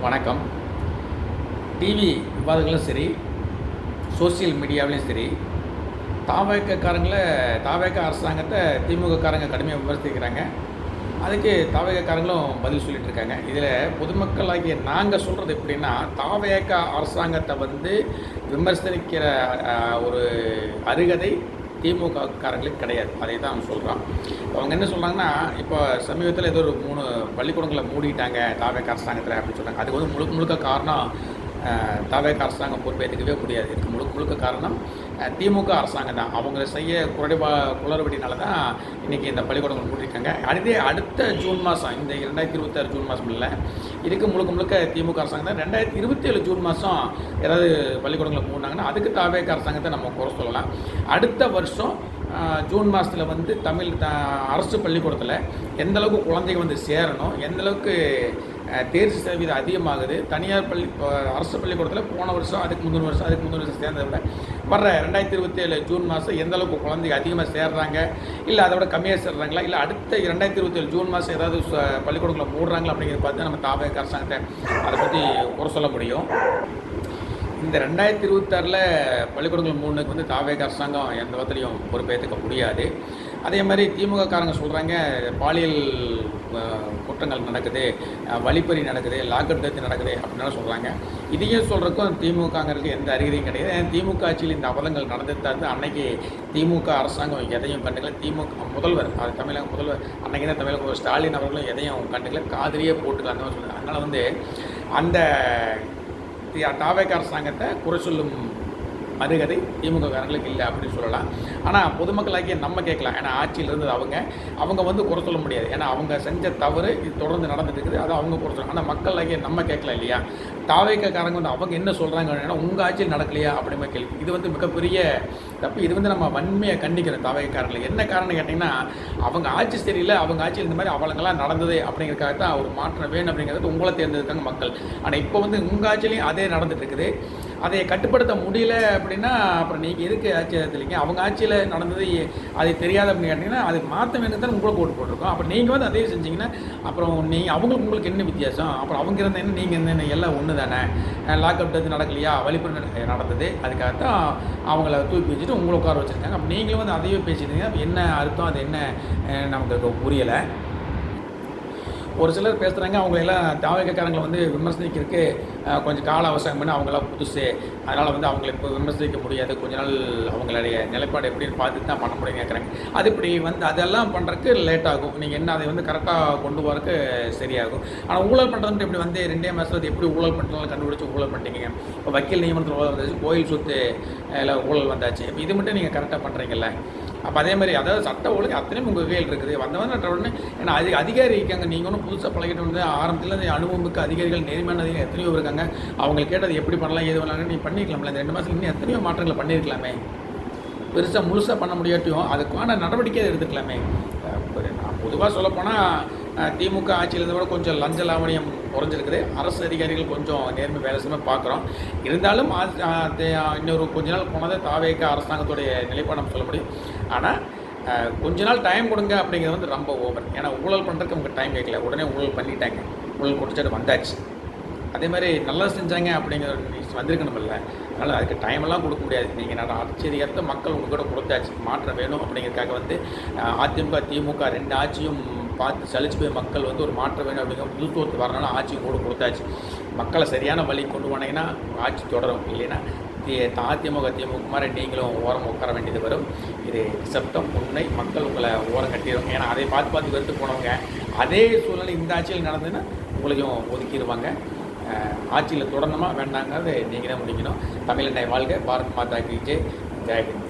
வணக்கம். டிவி விவாதங்களும் சரி, சோசியல் மீடியாவிலையும் சரி, தாவேக அரசாங்கத்தை திமுககாரங்க கடுமையாக விமர்சிக்கிறாங்க. அதுக்கு தாவேகக்காரங்களும் பதில் சொல்லிட்டு இருக்காங்க. இதில் பொதுமக்களாகிய நாங்கள் சொல்கிறது எப்படின்னா, தாவேக அரசாங்கத்தை விமர்சனிக்கிற ஒரு அருகதை திமுககாரங்களுக்கு கிடையாது. அதை தான் அவங்க சொல்கிறோம். அவங்க என்ன சொல்கிறாங்கன்னா, இப்போ சமீபத்தில் ஏதோ ஒரு 3 பள்ளிக்கூடங்களை மூடிட்டாங்க தாவேக அரசாங்கத்தில் அப்படின்னு சொல்கிறாங்க. அதுக்கு முழுக்க முழுக்க காரணம் தாவேக அரசாங்கம் பொறுப்பேற்றுக்கவே முடியாது. இதுக்கு முழுக்க காரணம் திமுக அரசாங்கம் தான். அவங்க செய்ய குளறுபடினால தான் இன்றைக்கி இந்த பள்ளிக்கூடங்கள் மூடிருக்காங்க. அடுத்த ஜூன் மாதம், இந்த 2026 ஜூன் மாதம் இல்லை, இதுக்கு முழுக்க திமுக அரசாங்கம் தான். 2027 ஜூன் மாதம் ஏதாவது பள்ளிக்கூடங்களை மூடினாங்கன்னா அதுக்கு தாவேக அரசாங்கத்தை நம்ம குறை சொல்லலாம். அடுத்த வருஷம் ஜூன் மாதத்தில் தமிழ் அரசு பள்ளிக்கூடத்தில் எந்தளவுக்கு குழந்தைங்க சேரணும், எந்தளவுக்கு தேர்ச்சி சதவீதம் அதிகமாகுது, தனியார் அரசு பள்ளிக்கூடத்தில் போன வருஷம் அதுக்கு முந்தின வருஷம் சேர்ந்ததை விட வர்ற 2027 ஜூன் மாதம் எந்தளவுக்கு குழந்தைங்க அதிகமாக சேர்றாங்க, இல்லை அதை விட கம்மியாக சேர்றாங்களா, இல்லை அடுத்த 2027 ஜூன் மாதம் ஏதாவது பள்ளிக்கூடங்களை மூடுறாங்களா அப்படிங்கிறத பார்த்து நம்ம தாவேக அரசாங்கத்தை அதை பற்றி குறை சொல்ல முடியும். இந்த 2026 பள்ளிக்கூடங்கள் மூணுக்கு தாவேக அரசாங்கம் எந்த விதத்துலையும் பொறுப்பேற்றுக்க முடியாது. அதே மாதிரி திமுககாரங்க சொல்கிறாங்க, பாலியல் குற்றங்கள் நடக்குது, வழிப்பறி நடக்குது, லாக்அப் டெத் நடக்குது அப்படின்னாலும் சொல்கிறாங்க. இதையும் சொல்கிறதுக்கும் திமுகங்கிறதுக்கு எந்த அறிகுறியும் கிடையாது. திமுக ஆட்சியில் இந்த அவலங்கள் நடந்துட்டு தான் அன்னைக்கு திமுக அரசாங்கம் எதையும் கண்டுக்கல. திமுக முதல்வர், அது தமிழக முதல்வர் அன்னைக்கு தான் தமிழக ஸ்டாலின் அவர்களும் எதையும் கண்டுக்கல, காதிரியே போட்டுக்கலான்னு தான் சொல்லுவாங்க. அதனால் அந்த தாவேக அரசாங்கத்தை குறை சொல்லும் அருகதை திமுககாரங்களுக்கு இல்லை அப்படின்னு சொல்லலாம். ஆனால் பொதுமக்களாகிய நம்ம கேட்கலாம். ஏன்னா ஆட்சியில் இருந்தது அவங்க குறை சொல்ல முடியாது. ஏன்னா அவங்க செஞ்ச தவறு இது தொடர்ந்து நடந்துட்டு இருக்குது, அதை அவங்க குறை சொல்லலாம். ஆனால் மக்களாகிய நம்ம கேட்கலாம் இல்லையா? தாவேகக்காரங்க அவங்க என்ன சொல்கிறாங்க அப்படின்னா, உங்கள் ஆட்சியில் நடக்கலையா அப்படிங்கிற கேள்வி. இது மிகப்பெரிய தப்பு. இது நம்ம வன்மையாக கண்டிக்கிறோம் தாவேகக்காரங்களை. என்ன காரணம் கேட்டிங்கன்னா, அவங்க ஆட்சி சரியில்லை, அவங்க ஆட்சியில் இந்த மாதிரி அவலங்கள்லாம் நடந்தது அப்படிங்கிறதுக்காக தான் ஒரு மாற்றம் வேணும் அப்படிங்கிறது உங்களை தேர்ந்தெடுக்காங்க மக்கள். ஆனால் இப்போ உங்கள் ஆட்சியிலையும் அதே நடந்துட்டு இருக்குது. அதை கட்டுப்படுத்த முடியல அப்படின்னா அப்புறம் நீங்கள் எதுக்கு ஆட்சி இல்லைங்க? அவங்க ஆட்சியில் நடந்தது அது தெரியாது அப்படின்னு கேட்டிங்கன்னா, அது மாற்ற வேணும் தான் உங்களை போட்டிருக்கோம். அப்புறம் நீங்கள் அதே செஞ்சிங்கன்னா அப்புறம் உங்களுக்கு என்ன வித்தியாசம்? அப்புறம் அவங்க இருந்தால் என்ன, நீங்கள் என்ன, எல்லாம் ஒன்று தானே. லாக்அப் டெத் நடக்கலையா, வழிப்பறி நடந்தது, அதுக்காகத்தான் அவங்கள தூக்கி வச்சுட்டு உங்களை உட்கார வச்சுருக்காங்க. அப்போ நீங்களும் அதையே பேசிட்டீங்க. அப்போ என்ன அர்த்தம், அது என்ன நமக்கு புரியலை. ஒரு சிலர் பேசுகிறாங்க, அவங்களெல்லாம் தாவேகக்காரங்களை விமர்சனிக்கிறதுக்கு கொஞ்சம் கால அவசரம் பண்ணி அவங்களாம் புதுசு, அதனால் அவங்களை இப்போ விமர்சிக்க முடியாது, கொஞ்ச நாள் அவங்களுடைய நிலைப்பாடு எப்படின்னு பார்த்துட்டு தான் பண்ண முடியும்னு கேட்குறாங்க. அது இப்படி அதெல்லாம் பண்ணுறதுக்கு லேட் ஆகும். நீங்கள் என்ன அதை கரெக்டாக கொண்டு போகிறதுக்கு சரியாகும். ஆனால் ஊழல் பண்ணுறது இப்படி 2 மாதம் எப்படி ஊழல் பண்ணுறதுனால கண்டுபிடிச்சி ஊழல் பண்ணிட்டீங்க. இப்போ வக்கீல் நியமனத்தில் ஊழல் வந்தாச்சு, கோயில் சொத்து ஊழல் வந்தாச்சு. இப்போ இது மட்டும் நீங்கள் கரெக்டாக பண்ணுறீங்கல்ல. அப்போ அதே மாதிரி அதாவது சட்ட ஒழுங்கு அத்தனையும் உங்கள் கையில் இருக்குது. உடனே ஏன்னா அதிகாரி இருக்காங்க. நீங்கள் ஒன்றும் புதுசாக பழகிட்டு ஆரம்பத்தில் அனுபவமிக்க அதிகாரிகள், நேர்மையான அதிகாரிகள் எத்தனையோ இருக்காங்க. அவங்க கேட்டது எப்படி பண்ணலாம், எது பண்ணலாம், நீ பண்ணிக்கலாம்ல. இந்த 2 மாதத்துக்கு இன்னும் எத்தனையோ மாற்றங்களை பண்ணியிருக்கலாமே. பெருசாக முழுசாக பண்ண முடியாட்டியும் அதுக்கான நடவடிக்கை எடுத்துக்கலாமே. நான் பொதுவாக சொல்லப்போனால் திமுக ஆட்சியில் இருந்த விட கொஞ்சம் லஞ்ச லாவணியம் குறைஞ்சிருக்குது. அரசு அதிகாரிகள் கொஞ்சம் நேர்மை வேலை செய்ய பார்க்குறோம். இருந்தாலும் இன்னொரு கொஞ்ச நாள் போனதை தாவேக அரசாங்கத்துடைய நிலைப்பாடு நம்ம சொல்ல முடியும். ஆனால் கொஞ்ச நாள் டைம் கொடுங்க அப்படிங்கிறது ரொம்ப ஓவர். ஏன்னா ஊழல் பண்ணுறதுக்கு அவங்க டைம் கேட்கல, உடனே ஊழல் பண்ணிட்டாங்க, ஊழல் குடிச்சிட்டு வந்தாச்சு. அதே மாதிரி நல்லா செஞ்சாங்க அப்படிங்கிற வந்திருக்கணுமில்ல. அதனால் அதுக்கு டைமெல்லாம் கொடுக்க முடியாது. நீங்கள் ஆச்சரியத்தை மக்கள் உங்கள் கூட கொடுத்தாச்சு, மாற்றம் வேணும் அப்படிங்கிறதுக்காக அதிமுக திமுக 2 ஆட்சியும் பார்த்து சலிச்சு போய் மக்கள் ஒரு மாற்றம் வேணும் அப்படிங்கிற புதுத்துவத்து வரனால ஆட்சியும் கூட கொடுத்தாச்சு. மக்களை சரியான வழி கொண்டு போனீங்கன்னா ஆட்சி தொடரும். இல்லைன்னா அதிமுக மாதிரி நீங்களும் ஓரம் உட்கார வேண்டியது வரும். இது நிசப்தம், உண்மை. மக்கள் உங்களை ஓரம் கட்டிடும். ஏன்னா அதை பார்த்து வெறுத்து போனவங்க அதே சூழ்நிலை இந்த ஆட்சியில் நடந்ததுன்னா உங்களையும் ஒதுக்கிடுவாங்க. ஆட்சியில் தொடரணுமா வேண்டாங்கிறது நீங்கள் தான் முடிக்கணும். தமிழனை வாழ்க, பாரத் மாதா கி ஜெய். ஜெய் ஹிந்த்.